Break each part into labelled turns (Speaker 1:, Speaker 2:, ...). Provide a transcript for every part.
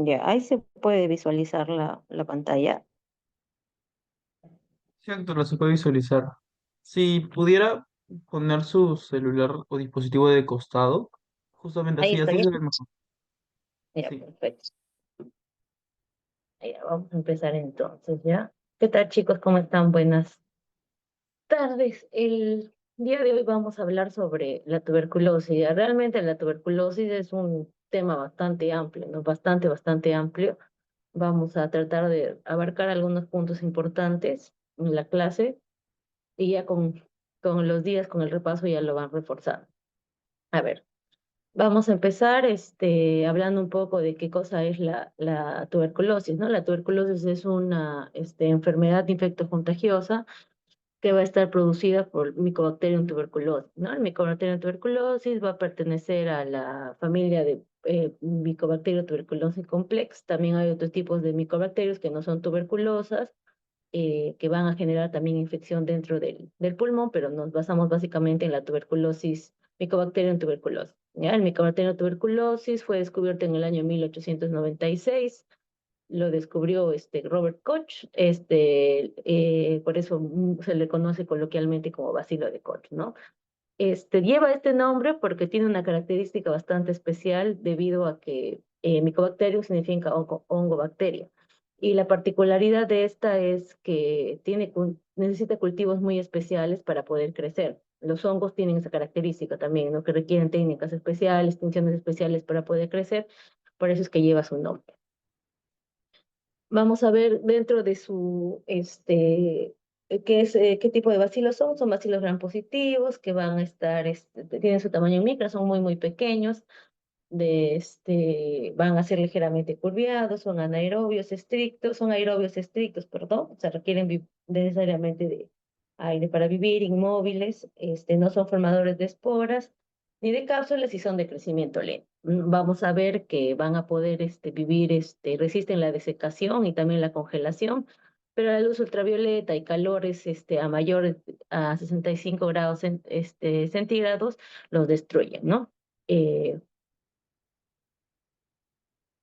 Speaker 1: Ya, ahí se puede visualizar la pantalla.
Speaker 2: Sí, doctora, se puede visualizar. Si pudiera poner su celular o dispositivo de costado, justamente
Speaker 1: Ahí
Speaker 2: así,
Speaker 1: está
Speaker 2: así
Speaker 1: bien.
Speaker 2: se ve mejor.
Speaker 1: Ya,
Speaker 2: Sí.
Speaker 1: perfecto. Ya, vamos a empezar entonces, ¿ya? ¿Qué tal, chicos? ¿Cómo están? Buenas tardes. El día de hoy vamos a hablar sobre la tuberculosis. Realmente la tuberculosis es un tema bastante amplio, ¿no? Bastante amplio. Vamos a tratar de abarcar algunos puntos importantes en la clase y ya con los días, con el repaso, ya lo van reforzando. A ver, vamos a empezar hablando un poco de qué cosa es la tuberculosis, ¿no? La tuberculosis es una enfermedad infectocontagiosa que va a estar producida por Mycobacterium tuberculosis, ¿no? El Mycobacterium tuberculosis va a pertenecer a la familia de Mycobacterium tuberculosis complex. También hay otros tipos de micobacterios que no son tuberculosas, que van a generar también infección dentro del pulmón, pero nos basamos básicamente en la tuberculosis, Mycobacterium tuberculosis. ¿Ya? El Mycobacterium tuberculosis fue descubierto en el año 1896, lo descubrió Robert Koch, por eso se le conoce coloquialmente como bacilo de Koch, ¿no? Lleva este nombre porque tiene una característica bastante especial debido a que Mycobacterium significa hongobacteria. Y la particularidad de esta es que necesita cultivos muy especiales para poder crecer. Los hongos tienen esa característica también, ¿no? Que requieren técnicas especiales, funciones especiales para poder crecer, por eso es que lleva su nombre. Vamos a ver dentro de qué tipo de bacilos son. Son bacilos gram positivos que van a estar, tienen su tamaño en micra, son muy pequeños, van a ser ligeramente curviados, son aerobios estrictos, perdón, o sea, requieren necesariamente de aire para vivir, inmóviles, no son formadores de esporas ni de cápsulas y son de crecimiento lento. Vamos a ver que van a poder vivir, resisten la desecación y también la congelación, pero la luz ultravioleta y calores a mayores a 65 grados centígrados los destruyen, ¿no? Eh,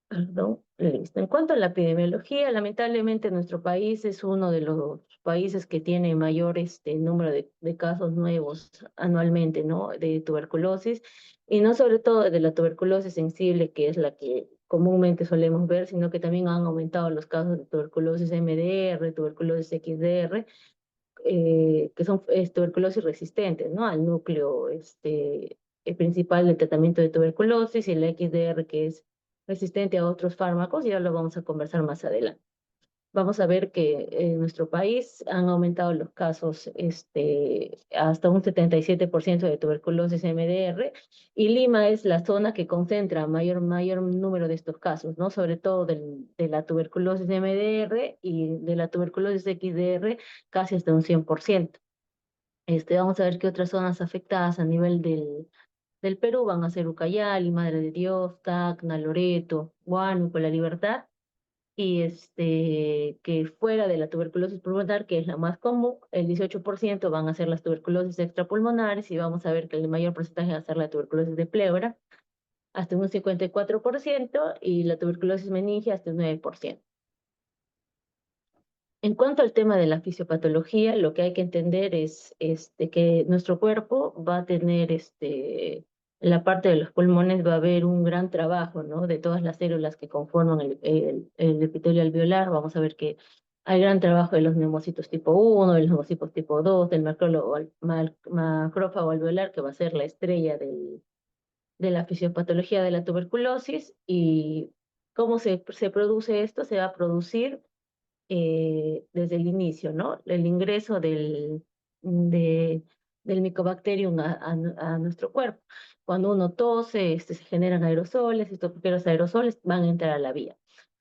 Speaker 1: Perdón, listo. En cuanto a la epidemiología, lamentablemente nuestro país es uno de los países que tiene mayor número de casos nuevos anualmente, ¿no? De tuberculosis, y no sobre todo de la tuberculosis sensible, que es la que comúnmente solemos ver, sino que también han aumentado los casos de tuberculosis MDR, tuberculosis XDR, que son tuberculosis resistentes, ¿no? Al núcleo principal del tratamiento de tuberculosis, y el XDR que es resistente a otros fármacos, y ya lo vamos a conversar más adelante. Vamos a ver que en nuestro país han aumentado los casos hasta un 77% de tuberculosis MDR, y Lima es la zona que concentra mayor número de estos casos, ¿no? Sobre todo de la tuberculosis MDR y de la tuberculosis XDR, casi hasta un 100%. Vamos a ver qué otras zonas afectadas a nivel del Perú van a ser Ucayali, Madre de Dios, Tacna, Loreto, Huánuco, La Libertad, y que fuera de la tuberculosis pulmonar, que es la más común, el 18% van a ser las tuberculosis extrapulmonares, y vamos a ver que el mayor porcentaje va a ser la tuberculosis de pleura, hasta un 54%, y la tuberculosis meningia hasta un 9%. En cuanto al tema de la fisiopatología, lo que hay que entender es que nuestro cuerpo va a tener, en la parte de los pulmones va a haber un gran trabajo, ¿no? De todas las células que conforman el epitelio alveolar. Vamos a ver que hay gran trabajo de los neumocitos tipo 1, de los neumocitos tipo 2, del macrófago alveolar, que va a ser la estrella de la fisiopatología de la tuberculosis. ¿Y cómo se produce esto? Se va a producir desde el inicio, ¿no? El ingreso de, del Mycobacterium a nuestro cuerpo. Cuando uno tose, se generan aerosoles, estos pequeños aerosoles van a entrar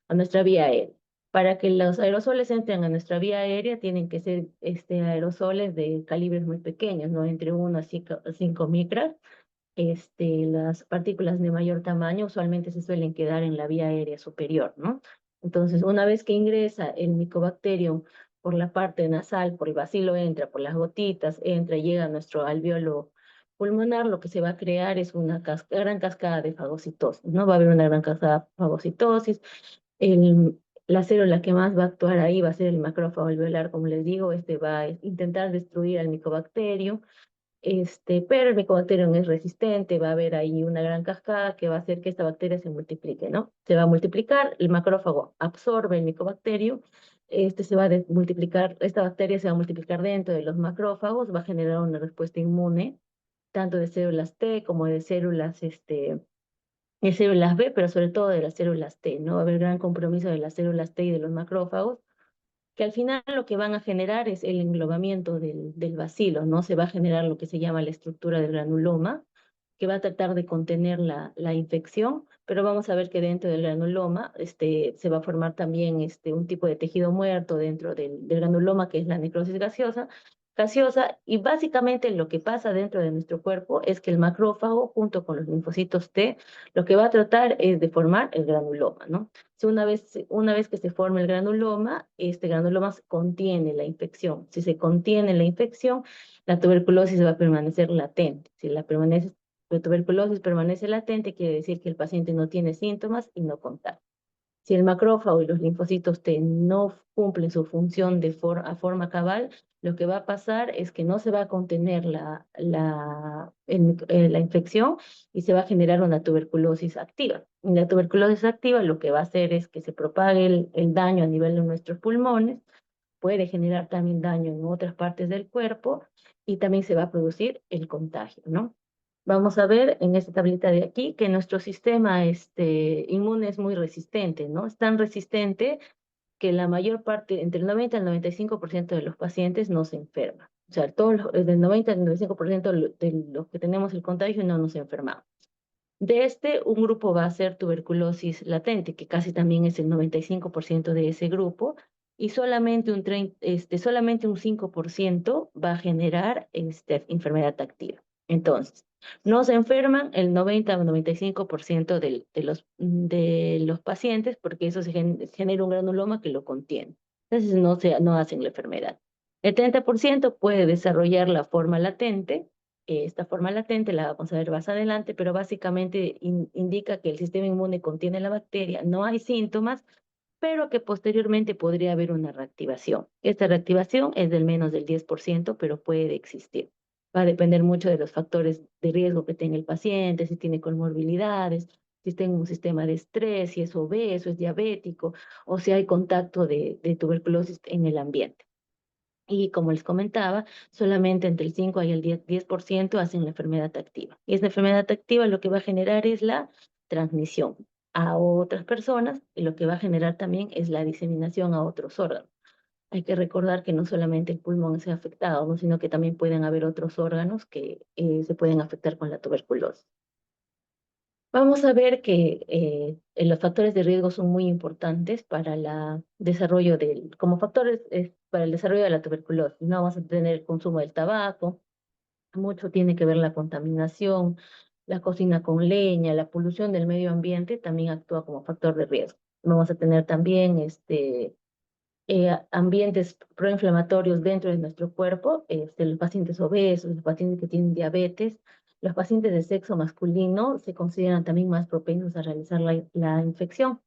Speaker 1: a nuestra vía aérea. Para que los aerosoles entren a nuestra vía aérea, tienen que ser aerosoles de calibres muy pequeños, ¿no? Entre 1 a 5 micras. Las partículas de mayor tamaño usualmente se suelen quedar en la vía aérea superior, ¿no? Entonces, una vez que ingresa el Mycobacterium por la parte nasal, por el bacilo entra, por las gotitas, entra y llega a nuestro alveolo pulmonar, lo que se va a crear es una gran cascada de fagocitosis, ¿no? Va a haber una gran cascada de fagocitosis. El, la célula que más va a actuar ahí va a ser el macrófago alveolar, como les digo, este va a intentar destruir al micobacterio, pero el micobacterio no es resistente, va a haber ahí una gran cascada que va a hacer que esta bacteria se multiplique, ¿no? Se va a multiplicar, el macrófago absorbe el micobacterio, se va a multiplicar, esta bacteria se va a multiplicar dentro de los macrófagos, va a generar una respuesta inmune, tanto de células T como de células B, pero sobre todo de las células T, ¿no? Va a haber gran compromiso de las células T y de los macrófagos, que al final lo que van a generar es el englobamiento del bacilo, ¿no? Se va a generar lo que se llama la estructura del granuloma, que va a tratar de contener la infección, pero vamos a ver que dentro del granuloma se va a formar también un tipo de tejido muerto dentro del granuloma, que es la necrosis gaseosa, y básicamente lo que pasa dentro de nuestro cuerpo es que el macrófago, junto con los linfocitos T, lo que va a tratar es de formar el granuloma, ¿no? Si una vez que se forma el granuloma, este granuloma contiene la infección. Si se contiene la infección, la tuberculosis va a permanecer latente. Si la tuberculosis permanece latente, quiere decir que el paciente no tiene síntomas y no contagia. Si el macrófago y los linfocitos T no cumplen su función a forma cabal, lo que va a pasar es que no se va a contener la infección y se va a generar una tuberculosis activa. Y la tuberculosis activa lo que va a hacer es que se propague el daño a nivel de nuestros pulmones, puede generar también daño en otras partes del cuerpo y también se va a producir el contagio, ¿no? Vamos a ver en esta tablita de aquí que nuestro sistema inmune es muy resistente, ¿no? Es tan resistente que la mayor parte, entre el 90 y el 95% de los pacientes no se enferman. O sea, del 90 al 95% de los que tenemos el contagio no nos enfermamos. De un grupo va a ser tuberculosis latente, que casi también es el 95% de ese grupo, y solamente un 5% va a generar enfermedad activa. Entonces, no se enferman el 90 o 95% de los pacientes porque eso genera un granuloma que lo contiene. Entonces, no hacen la enfermedad. El 30% puede desarrollar la forma latente. Esta forma latente la vamos a ver más adelante, pero básicamente indica que el sistema inmune contiene la bacteria, no hay síntomas, pero que posteriormente podría haber una reactivación. Esta reactivación es del menos del 10%, pero puede existir. Va a depender mucho de los factores de riesgo que tenga el paciente, si tiene comorbilidades, si está en un sistema de estrés, si es obeso, es diabético, o si hay contacto de tuberculosis en el ambiente. Y como les comentaba, solamente entre el 5 y el 10% hacen la enfermedad activa. Y esta enfermedad activa lo que va a generar es la transmisión a otras personas y lo que va a generar también es la diseminación a otros órganos. Hay que recordar que no solamente el pulmón se ha afectado, ¿no? Sino que también pueden haber otros órganos que se pueden afectar con la tuberculosis. Vamos a ver que los factores de riesgo son muy importantes para el desarrollo como factores para el desarrollo de la tuberculosis. No vamos a tener el consumo del tabaco, mucho tiene que ver la contaminación, la cocina con leña, la polución del medio ambiente también actúa como factor de riesgo. Vamos a tener también ambientes proinflamatorios dentro de nuestro cuerpo, los pacientes obesos, los pacientes que tienen diabetes, los pacientes de sexo masculino se consideran también más propensos a realizar la infección.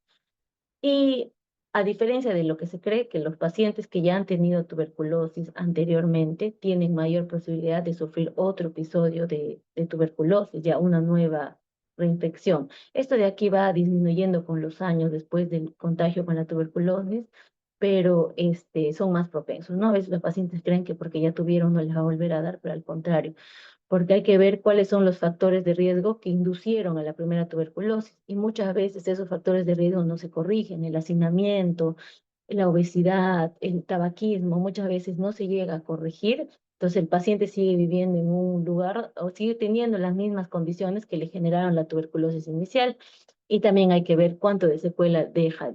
Speaker 1: Y a diferencia de lo que se cree, que los pacientes que ya han tenido tuberculosis anteriormente tienen mayor posibilidad de sufrir otro episodio de tuberculosis, ya una nueva reinfección. Esto de aquí va disminuyendo con los años después del contagio con la tuberculosis, pero son más propensos, ¿no? A veces los pacientes creen que porque ya tuvieron no les va a volver a dar, pero al contrario, porque hay que ver cuáles son los factores de riesgo que inducieron a la primera tuberculosis. Y muchas veces esos factores de riesgo no se corrigen, el hacinamiento, la obesidad, el tabaquismo, muchas veces no se llega a corregir. Entonces el paciente sigue viviendo en un lugar o sigue teniendo las mismas condiciones que le generaron la tuberculosis inicial. Y también hay que ver cuánto de secuela deja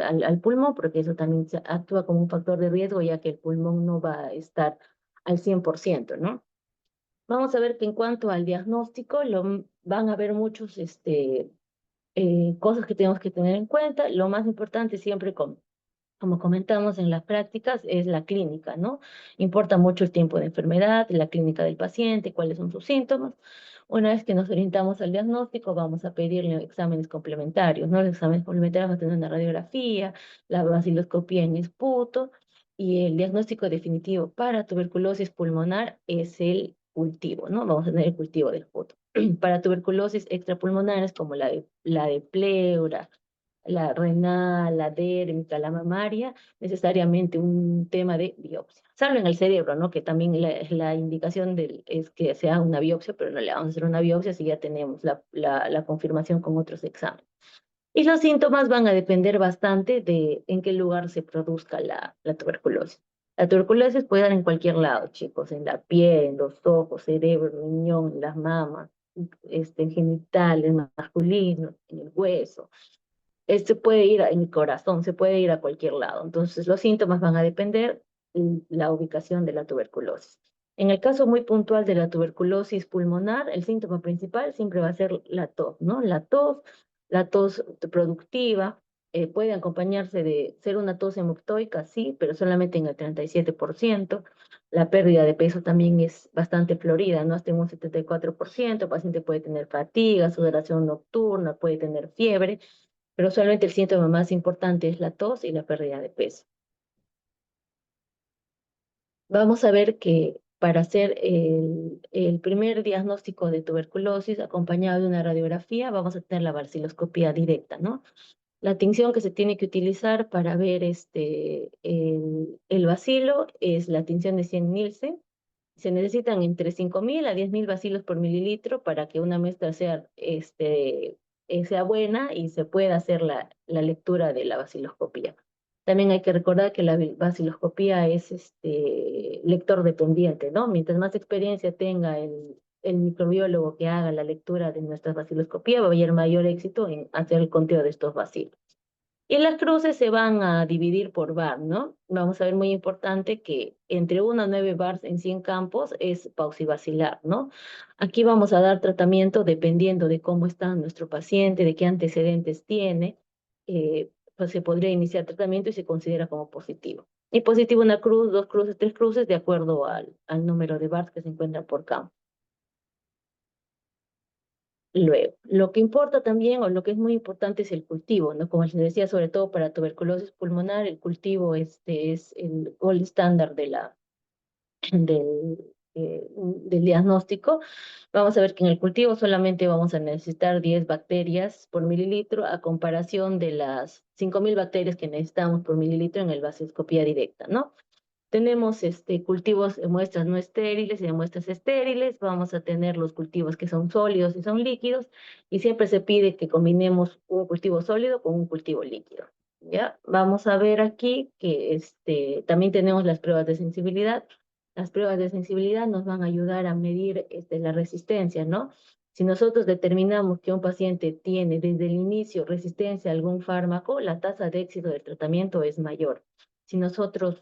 Speaker 1: al pulmón, porque eso también actúa como un factor de riesgo, ya que el pulmón no va a estar al 100%, ¿no? Vamos a ver que en cuanto al diagnóstico, van a haber muchos cosas que tenemos que tener en cuenta. Lo más importante siempre como comentamos en las prácticas, es la clínica, ¿no? Importa mucho el tiempo de enfermedad, la clínica del paciente, cuáles son sus síntomas. Una vez que nos orientamos al diagnóstico, vamos a pedirle exámenes complementarios, ¿no? Los exámenes complementarios van a tener una radiografía, la vaciloscopía en esputo, y el diagnóstico definitivo para tuberculosis pulmonar es el cultivo, ¿no? Vamos a tener el cultivo del esputo. Para tuberculosis extrapulmonares como la de pleura, la renal, la dérmica, la mamaria, necesariamente un tema de biopsia. Salvo en el cerebro, ¿no? Que también la indicación es que se haga una biopsia, pero no le vamos a hacer una biopsia si ya tenemos la confirmación con otros exámenes. Y los síntomas van a depender bastante de en qué lugar se produzca la tuberculosis. La tuberculosis puede dar en cualquier lado, chicos, en la piel, en los ojos, cerebro, riñón, en las mamas, en genitales masculinos, en el hueso. Este puede ir en el corazón, se puede ir a cualquier lado. Entonces, los síntomas van a depender de la ubicación de la tuberculosis. En el caso muy puntual de la tuberculosis pulmonar, el síntoma principal siempre va a ser la tos, ¿no? La tos productiva, puede acompañarse de ser una tos hemoctoica, sí, pero solamente en el 37%. La pérdida de peso también es bastante florida, ¿no? Hasta en un 74%. El paciente puede tener fatiga, sudoración nocturna, puede tener fiebre, pero usualmente el síntoma más importante es la tos y la pérdida de peso. Vamos a ver que para hacer el primer diagnóstico de tuberculosis acompañado de una radiografía, vamos a tener la baciloscopía directa, ¿no? La tinción que se tiene que utilizar para ver el bacilo es la tinción de 100 Nielsen. Se necesitan entre 5.000 a 10.000 bacilos por mililitro para que una muestra sea buena y se pueda hacer la lectura de la baciloscopía. También hay que recordar que la baciloscopía es lector dependiente, ¿no? Mientras más experiencia tenga el microbiólogo que haga la lectura de nuestra baciloscopía, va a haber mayor éxito en hacer el conteo de estos bacilos. Y las cruces se van a dividir por bar, ¿no? Vamos a ver muy importante que entre 1 a 9 bars en 100 campos es pausivacilar, ¿no? Aquí vamos a dar tratamiento dependiendo de cómo está nuestro paciente, de qué antecedentes tiene, pues se podría iniciar tratamiento y se considera como positivo. Y positivo una cruz, 2 cruces, 3 cruces, de acuerdo al número de bars que se encuentran por campo. Luego, lo que importa también, o lo que es muy importante, es el cultivo, ¿no? Como les decía, sobre todo para tuberculosis pulmonar, el cultivo es el gold estándar del diagnóstico. Vamos a ver que en el cultivo solamente vamos a necesitar 10 bacterias por mililitro a comparación de las 5.000 bacterias que necesitamos por mililitro en el vaciloscopía directa, ¿no? Tenemos cultivos de muestras no estériles y de muestras estériles. Vamos a tener los cultivos que son sólidos y son líquidos. Y siempre se pide que combinemos un cultivo sólido con un cultivo líquido. ¿Ya? Vamos a ver aquí que también tenemos las pruebas de sensibilidad. Las pruebas de sensibilidad nos van a ayudar a medir la resistencia, ¿no? Si nosotros determinamos que un paciente tiene desde el inicio resistencia a algún fármaco, la tasa de éxito del tratamiento es mayor. Si nosotros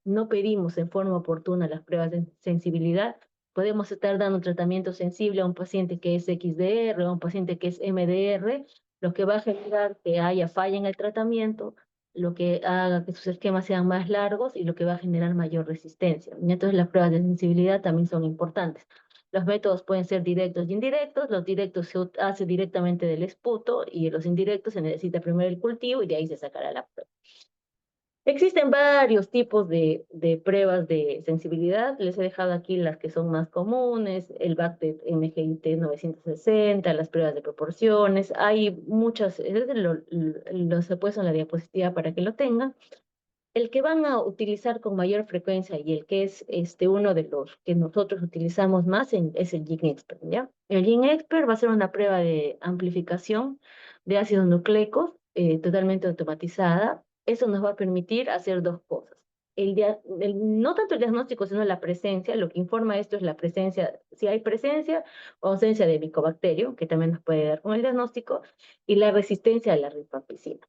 Speaker 1: no pedimos en forma oportuna las pruebas de sensibilidad, podemos estar dando tratamiento sensible a un paciente que es XDR o a un paciente que es MDR, lo que va a generar que haya falla en el tratamiento, lo que haga que sus esquemas sean más largos y lo que va a generar mayor resistencia. Y entonces las pruebas de sensibilidad también son importantes. Los métodos pueden ser directos y indirectos. Los directos se hace directamente del esputo y los indirectos se necesita primero el cultivo y de ahí se sacará la prueba. Existen varios tipos de pruebas de sensibilidad. Les he dejado aquí las que son más comunes, el BACTEC MGIT 960, las pruebas de proporciones. Hay muchas, los he puesto en la diapositiva para que lo tengan. El que van a utilizar con mayor frecuencia y el que es uno de los que nosotros utilizamos más es el GeneXpert, ¿ya? El GeneXpert va a ser una prueba de amplificación de ácidos nucleicos totalmente automatizada. Eso nos va a permitir hacer dos cosas. No tanto el diagnóstico, sino la presencia. Lo que informa esto es la presencia, si hay presencia o ausencia de micobacterio, que también nos puede dar con el diagnóstico, y la resistencia a la rifampicina.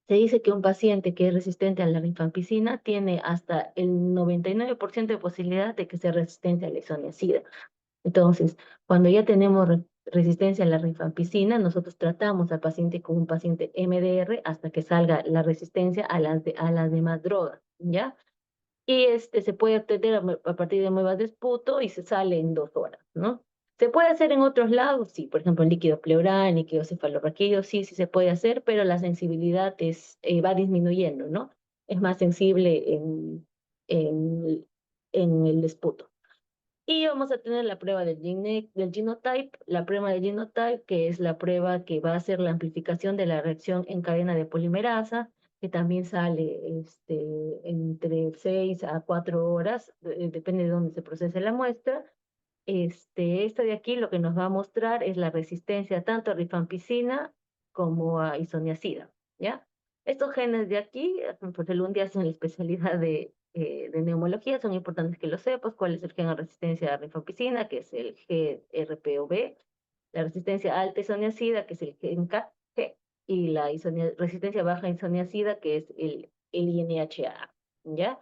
Speaker 1: Se dice que un paciente que es resistente a la rifampicina tiene hasta el 99% de posibilidad de que sea resistente a la isoniazida. Entonces, cuando ya tenemos resistencia a la rifampicina, nosotros tratamos al paciente con un paciente MDR hasta que salga la resistencia a las demás drogas, ¿ya? Y se puede obtener a partir de muevas de esputo y se sale en 2 horas, ¿no? ¿Se puede hacer en otros lados? Sí, por ejemplo, en líquido pleural, en líquido cefalorraquídeo, sí, sí se puede hacer, pero la sensibilidad va disminuyendo, ¿no? Es más sensible en, en el esputo. Y vamos a tener la prueba del genotype, la prueba del genotype, que es la prueba que va a hacer la amplificación de la reacción en cadena de polimerasa, que también sale entre 6 a 4 horas, depende de dónde se procese la muestra. Esta de aquí lo que nos va a mostrar es la resistencia tanto a rifampicina como a isoniazida, ¿ya? Estos genes de aquí, pues un día hacen la especialidad de neumología, son importantes que lo sepas, cuál es el gen a resistencia a rifampicina, que es el GRPOB, la resistencia alta isoniazida, que es el gen KG, y la resistencia baja isoniazida, que es el INHA, ¿ya?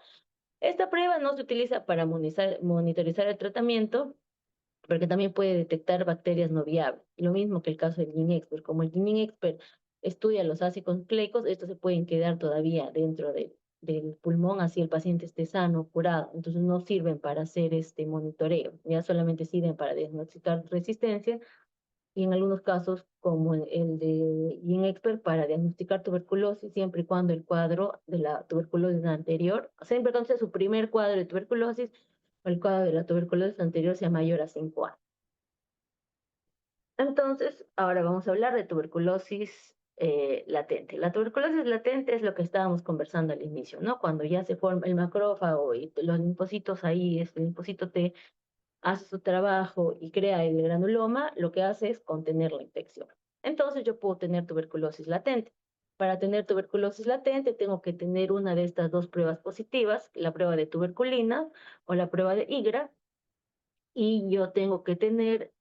Speaker 1: Esta prueba no se utiliza para monitorizar el tratamiento, porque también puede detectar bacterias no viables. Lo mismo que el caso del GeneXpert. Como el GeneXpert estudia los ácidos nucleicos, estos se pueden quedar todavía dentro del pulmón, así el paciente esté sano, curado. Entonces no sirven para hacer este monitoreo, ya solamente sirven para diagnosticar resistencia y en algunos casos, como el de GeneXpert, para diagnosticar tuberculosis, siempre y cuando el cuadro de la tuberculosis anterior, siempre cuando sea su primer cuadro de tuberculosis, o el cuadro de la tuberculosis anterior sea mayor a 5 años. Entonces, ahora vamos a hablar de tuberculosis latente. La tuberculosis latente es lo que estábamos conversando al inicio, ¿no? Cuando ya se forma el macrófago y los linfocitos ahí, el linfocito T hace su trabajo y crea el granuloma, lo que hace es contener la infección. Entonces, yo puedo tener tuberculosis latente. Para tener tuberculosis latente, tengo que tener una de estas dos pruebas positivas, la prueba de tuberculina o la prueba de IGRA, y yo tengo que tener,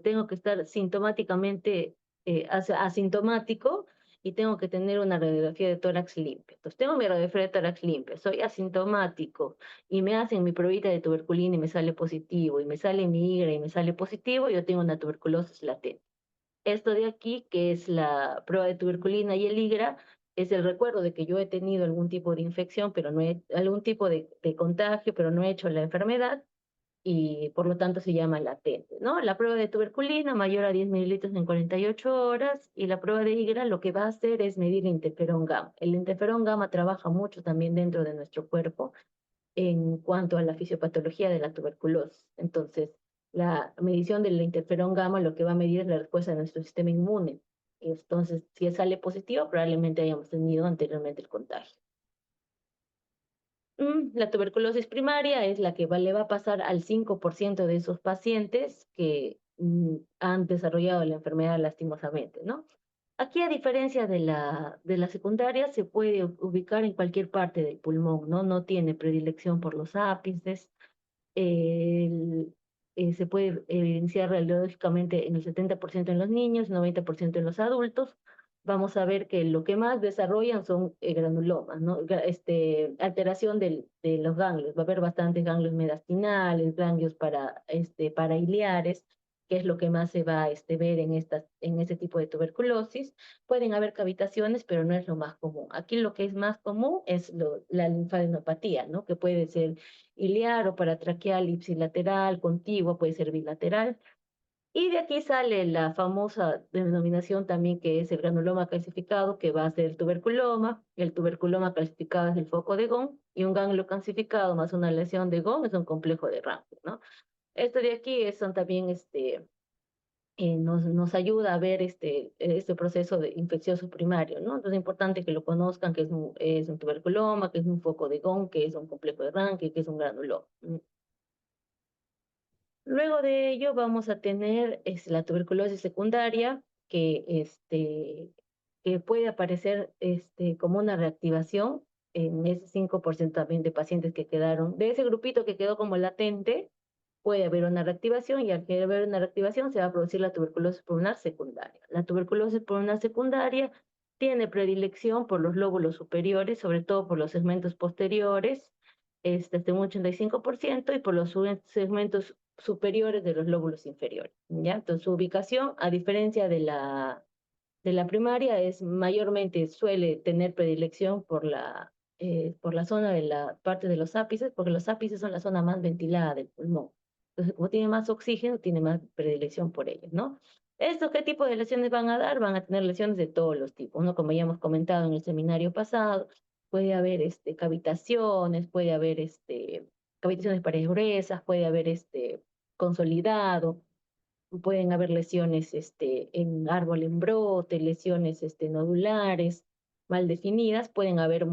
Speaker 1: tengo que estar sintomáticamente asintomático y tengo que tener una radiografía de tórax limpia. Entonces, tengo mi radiografía de tórax limpia, soy asintomático y me hacen mi pruebita de tuberculina y me sale positivo, y me sale mi IGRA y me sale positivo, yo tengo una tuberculosis latente. Esto de aquí, que es la prueba de tuberculina y el IGRA, es el recuerdo de que yo he tenido algún tipo de infección, pero no he, algún tipo de contagio, pero no he hecho la enfermedad, y por lo tanto se llama latente, ¿no? La prueba de tuberculina mayor a 10 mililitros en 48 horas, y la prueba de IGRA lo que va a hacer es medir el interferón gamma. El interferón gamma trabaja mucho también dentro de nuestro cuerpo en cuanto a la fisiopatología de la tuberculosis. Entonces, la medición del interferón gamma lo que va a medir es la respuesta de nuestro sistema inmune. Entonces, si sale positivo, probablemente hayamos tenido anteriormente el contagio. La tuberculosis primaria es la que le va a pasar al 5% de esos pacientes que han desarrollado la enfermedad lastimosamente, ¿no? Aquí, a diferencia de la secundaria, se puede ubicar en cualquier parte del pulmón, ¿no? No tiene predilección por los ápices. el- Se puede evidenciar radiológicamente en el 70% en los niños, 90% en los adultos. Vamos a ver que lo que más desarrollan son granulomas, ¿no? Alteración de los ganglios. Va a haber bastantes ganglios mediastinales, ganglios parailiares, que es lo que más se va a ver en este tipo de tuberculosis. Pueden haber cavitaciones, pero no es lo más común. Aquí lo que es más común es la linfadenopatía, ¿no? Que puede ser iliar o paratraqueal, ipsilateral, contigua, puede ser bilateral. Y de aquí sale la famosa denominación también, que es el granuloma calcificado, que va a ser el tuberculoma. El tuberculoma calcificado es el foco de Gone, y un ganglio calcificado más una lesión de Gone es un complejo de Ramsay, ¿no? Esto de aquí son también nos ayuda a ver este proceso infeccioso primario, ¿no? Entonces es importante que lo conozcan, que es un tuberculoma, que es un foco de Gone, que es un complejo de Ranke, que es un granuloma. Luego de ello vamos a tener la tuberculosis secundaria, que puede aparecer como una reactivación en ese 5% también de pacientes que quedaron, de ese grupito que quedó como latente. Puede haber una reactivación, y al que haber una reactivación se va a producir la tuberculosis pulmonar secundaria. La tuberculosis pulmonar secundaria tiene predilección por los lóbulos superiores, sobre todo por los segmentos posteriores, hasta un 85%, y por los segmentos superiores de los lóbulos inferiores, ¿ya? Entonces, su ubicación, a diferencia de la primaria, es mayormente suele tener predilección por la zona de la parte de los ápices, porque los ápices son la zona más ventilada del pulmón. Entonces, como tiene más oxígeno, tiene más predilección por ellos, ¿no? ¿Esto qué tipo de lesiones van a dar? Van a tener lesiones de todos los tipos, ¿no? Como ya hemos comentado en el seminario pasado, puede haber cavitaciones, puede haber cavitaciones de paredes gruesas, puede haber consolidado, pueden haber lesiones en árbol en brote, lesiones nodulares, mal definidas, pueden haber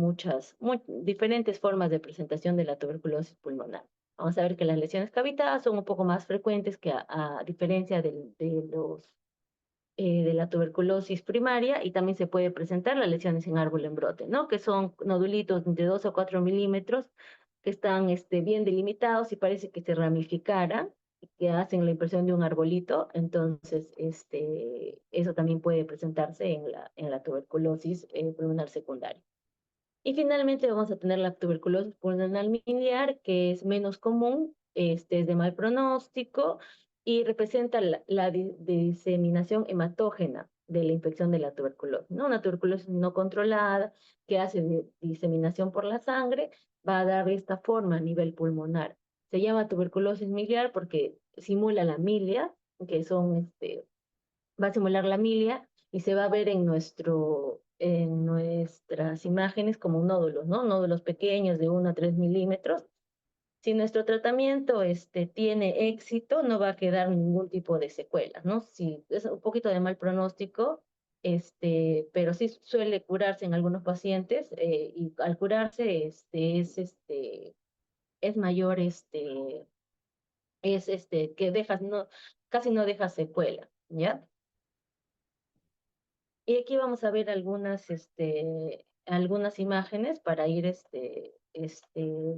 Speaker 1: diferentes formas de presentación de la tuberculosis pulmonar. Vamos a ver que las lesiones cavitadas son un poco más frecuentes que a diferencia de la tuberculosis primaria, y también se puede presentar las lesiones en árbol en brote, ¿no? Que son nodulitos de 2 o 4 milímetros que están bien delimitados y parece que se ramificaran, que hacen la impresión de un arbolito. Entonces, eso también puede presentarse en la tuberculosis pulmonar secundaria. Y finalmente vamos a tener la tuberculosis pulmonar miliar, que es menos común, es de mal pronóstico y representa diseminación hematógena de la infección de la tuberculosis, ¿no? Una tuberculosis no controlada que hace diseminación por la sangre va a dar esta forma a nivel pulmonar. Se llama tuberculosis miliar porque simula la milia, que va a simular la milia y se va a ver en nuestras imágenes como nódulos, ¿no? Nódulos pequeños de 1 a 3 milímetros. Si nuestro tratamiento tiene éxito, no va a quedar ningún tipo de secuelas, ¿no? Si es un poquito de mal pronóstico, pero sí suele curarse en algunos pacientes, y al curarse es mayor, que dejas, no, casi no deja secuela, ¿ya? Y aquí vamos a ver algunas imágenes para ir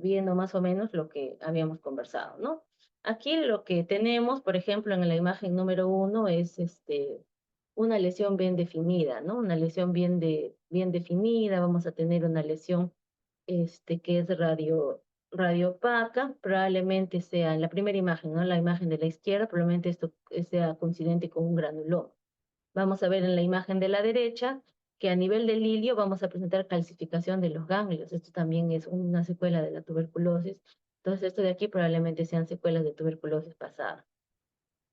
Speaker 1: viendo más o menos lo que habíamos conversado, ¿no? Aquí lo que tenemos, por ejemplo, en la imagen número 1 es una lesión bien definida, ¿no? Una lesión bien definida. Vamos a tener una lesión que es radiopaca, probablemente sea en la primera imagen, ¿no? La imagen de la izquierda, probablemente esto sea coincidente con un granuloma. Vamos a ver en la imagen de la derecha que a nivel del ilio vamos a presentar calcificación de los ganglios. Esto también es una secuela de la tuberculosis. Entonces, esto de aquí probablemente sean secuelas de tuberculosis pasada.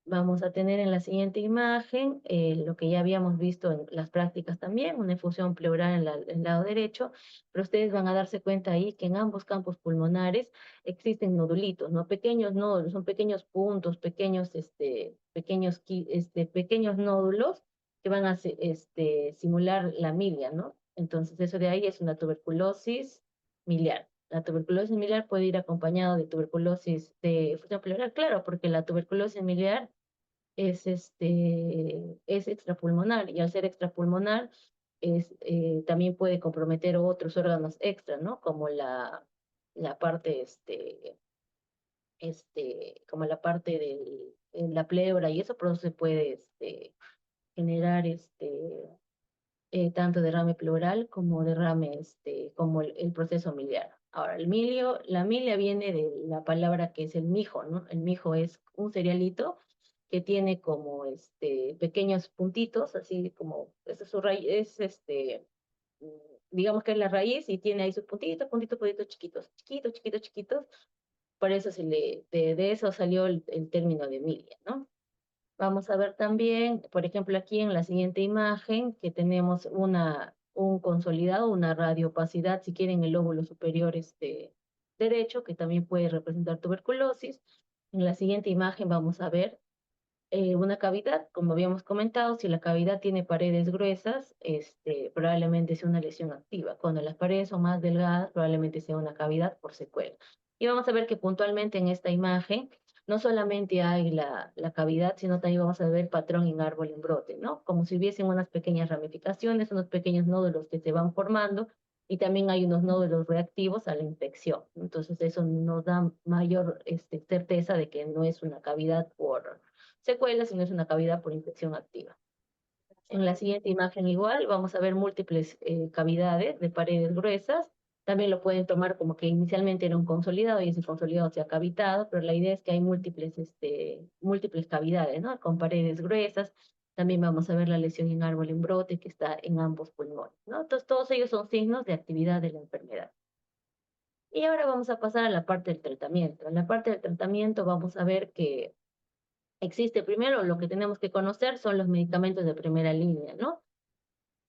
Speaker 1: Vamos a tener en la siguiente imagen lo que ya habíamos visto en las prácticas también, una efusión pleural en el lado derecho, pero ustedes van a darse cuenta ahí que en ambos campos pulmonares existen nodulitos, ¿no? Pequeños nódulos, son pequeños puntos, pequeños nódulos que van a simular la milia, ¿no? Entonces, eso de ahí es una tuberculosis miliar. La tuberculosis miliar puede ir acompañado de tuberculosis de efusión pleural, claro, porque la tuberculosis miliar es extrapulmonar, y al ser extrapulmonar también puede comprometer otros órganos extra, ¿no? Como la parte, como la parte de la pleura, y eso, pero se puede generar tanto derrame pleural como derrame, como el proceso miliar. Ahora, la milia viene de la palabra que es el mijo, ¿no? El mijo es un cerealito que tiene como pequeños puntitos, así como, esa es su raíz, mm, digamos que es la raíz y tiene ahí sus puntitos, puntitos, puntitos chiquitos, chiquitos, chiquitos, chiquitos. Por eso de eso salió el término de milia, ¿no? Vamos a ver también, por ejemplo, aquí en la siguiente imagen, que tenemos un consolidado, una radiopacidad, si quieren, el lóbulo superior derecho, que también puede representar tuberculosis. En la siguiente imagen vamos a ver una cavidad, como habíamos comentado. Si la cavidad tiene paredes gruesas, probablemente sea una lesión activa. Cuando las paredes son más delgadas, probablemente sea una cavidad por secuela. Y vamos a ver que puntualmente en esta imagen no solamente hay la cavidad, sino también vamos a ver patrón en árbol en brote, ¿no? Como si hubiesen unas pequeñas ramificaciones, unos pequeños nódulos que se van formando, y también hay unos nódulos reactivos a la infección. Entonces, eso nos da mayor certeza de que no es una cavidad por secuelas, sino es una cavidad por infección activa. En la siguiente imagen igual vamos a ver múltiples cavidades de paredes gruesas, También lo pueden tomar como que inicialmente era un consolidado y ese consolidado se ha cavitado, pero la idea es que hay múltiples cavidades, ¿no? Con paredes gruesas. También vamos a ver la lesión en árbol en brote que está en ambos pulmones, ¿no? Entonces, todos ellos son signos de actividad de la enfermedad. Y ahora vamos a pasar a la parte del tratamiento. En la parte del tratamiento vamos a ver que existe primero lo que tenemos que conocer son los medicamentos de primera línea, ¿no?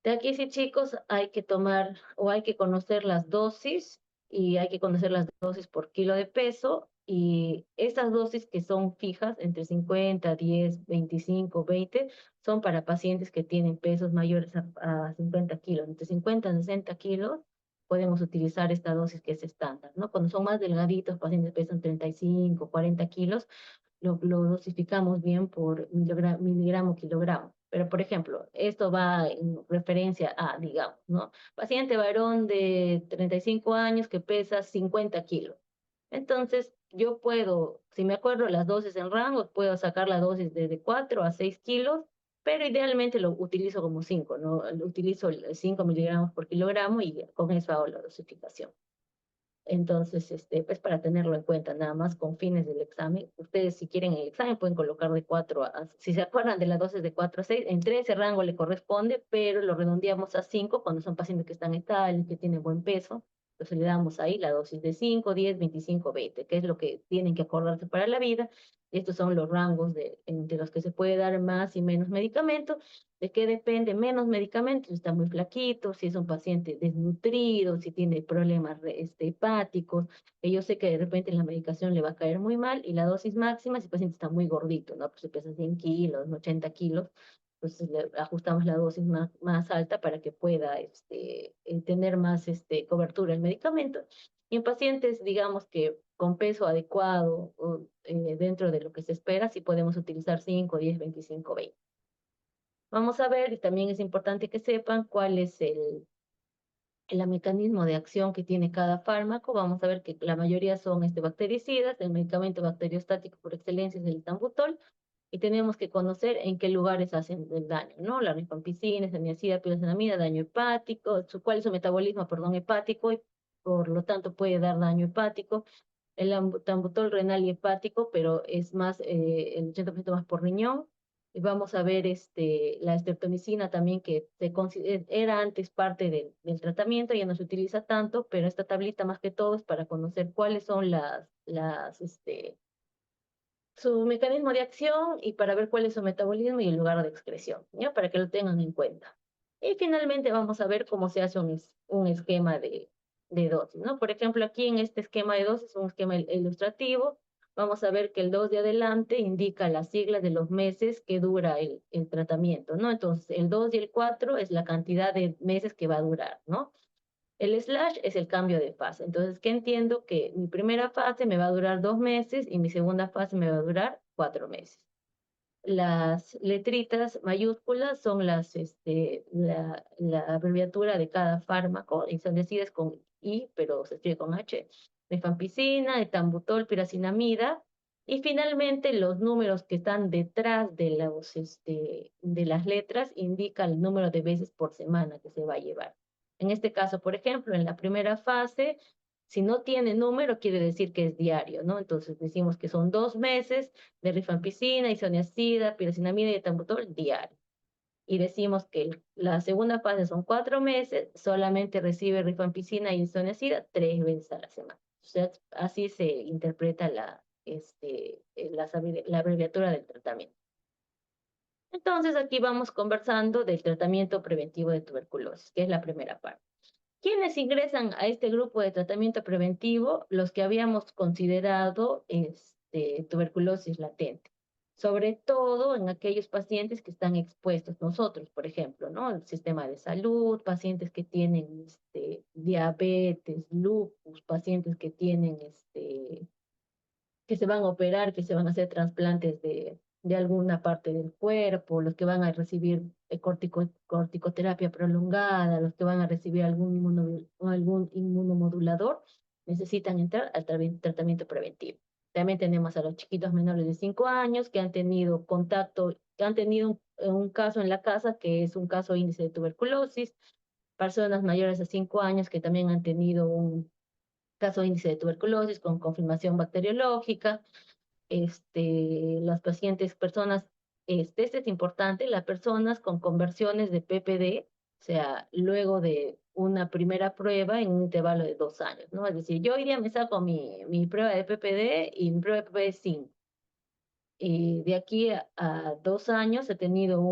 Speaker 1: De aquí sí, chicos, hay que tomar o hay que conocer las dosis y hay que conocer las dosis por kilo de peso y estas dosis que son fijas entre 50, 10, 25, 20 son para pacientes que tienen pesos mayores a 50 kilos. Entre 50 y 60 kilos podemos utilizar esta dosis que es estándar, ¿no? Cuando son más delgaditos, pacientes pesan 35, 40 kilos, lo dosificamos bien por miligramo, kilogramo. Pero, por ejemplo, esto va en referencia a, digamos, ¿no? Paciente varón de 35 años que pesa 50 kilos. Entonces, yo puedo, si me acuerdo las dosis en rangos, puedo sacar la dosis de 4 a 6 kilos, pero idealmente lo utilizo como 5, ¿no? Utilizo 5 miligramos por kilogramo y con eso hago la dosificación. Entonces, pues para tenerlo en cuenta, nada más con fines del examen. Ustedes, si quieren el examen, pueden colocar de 4 si se acuerdan de la dosis de 4 a 6, entre ese rango le corresponde, pero lo redondeamos a 5 cuando son pacientes que están estables, que tienen buen peso. Entonces le damos ahí la dosis de 5, 10, 25, 20, que es lo que tienen que acordarse para la vida. Estos son los rangos entre los que se puede dar más y menos medicamento. ¿De qué depende? Menos medicamentos, si está muy flaquito, si es un paciente desnutrido, si tiene problemas hepáticos, que yo sé que de repente la medicación le va a caer muy mal, y la dosis máxima, si el paciente está muy gordito, ¿no? Pues si pesa 100 kilos, 80 kilos, pues le ajustamos la dosis más alta para que pueda tener más cobertura el medicamento. Y en pacientes, digamos que con peso adecuado, o, dentro de lo que se espera, sí podemos utilizar 5, 10, 25, 20. Vamos a ver, y también es importante que sepan cuál es el mecanismo de acción que tiene cada fármaco. Vamos a ver que la mayoría son bactericidas, el medicamento bacteriostático por excelencia es el Tambutol, y tenemos que conocer en qué lugares hacen el daño, ¿no? La rifampicina, isoniazida, pirosinamida, daño hepático, cuál es su metabolismo, perdón, hepático, y por lo tanto puede dar daño hepático. El tambutol renal y hepático, pero es más, el 80% más por riñón. Y vamos a ver la estreptomicina también, que era antes parte del tratamiento, ya no se utiliza tanto, pero esta tablita más que todo es para conocer cuáles son su mecanismo de acción y para ver cuál es su metabolismo y el lugar de excreción, ¿ya? Para que lo tengan en cuenta. Y finalmente vamos a ver cómo se hace un esquema de dosis, ¿no? Por ejemplo, aquí en este esquema de dosis, un esquema ilustrativo, vamos a ver que el 2 de adelante indica las siglas de los meses que dura el tratamiento, ¿no? Entonces, el 2 y el 4 es la cantidad de meses que va a durar, ¿no? El slash es el cambio de fase. Entonces, ¿qué entiendo? Que mi primera fase me va a durar 2 meses y mi segunda fase me va a durar 4 meses. Las letritas mayúsculas son la abreviatura de cada fármaco y son decidas con I, pero se escribe con H. Rifampicina, etambutol, piracinamida. Y finalmente los números que están detrás de las letras indican el número de veces por semana que se va a llevar. En este caso, por ejemplo, en la primera fase, si no tiene número, quiere decir que es diario, ¿no? Entonces decimos que son 2 meses de rifampicina, isoniazida, piracinamida y etambutol diario. Y decimos que la segunda fase son 4 meses, solamente recibe rifampicina y isoniazida 3 veces a la semana. O sea, así se interpreta la abreviatura del tratamiento. Entonces aquí vamos conversando del tratamiento preventivo de tuberculosis, que es la primera parte. ¿Quiénes ingresan a este grupo de tratamiento preventivo? Los que habíamos considerado tuberculosis latente, sobre todo en aquellos pacientes que están expuestos nosotros, por ejemplo, ¿no? El sistema de salud, pacientes que tienen diabetes, lupus, pacientes que tienen que se van a operar, que se van a hacer trasplantes de alguna parte del cuerpo, los que van a recibir corticoterapia prolongada, los que van a recibir algún inmunomodulador, necesitan entrar al tratamiento preventivo. También tenemos a los chiquitos menores de 5 años que han tenido contacto, que han tenido un caso en la casa que es un caso índice de tuberculosis, personas mayores a 5 años que también han tenido un caso de índice de tuberculosis con confirmación bacteriológica, las pacientes, personas, este es importante, las personas con conversiones de PPD, o sea, luego de una primera prueba en un intervalo de 2 años, ¿no? Es decir, yo hoy día me saco mi prueba de PPD y mi prueba de PPD es 5. Y de aquí a 2 años he tenido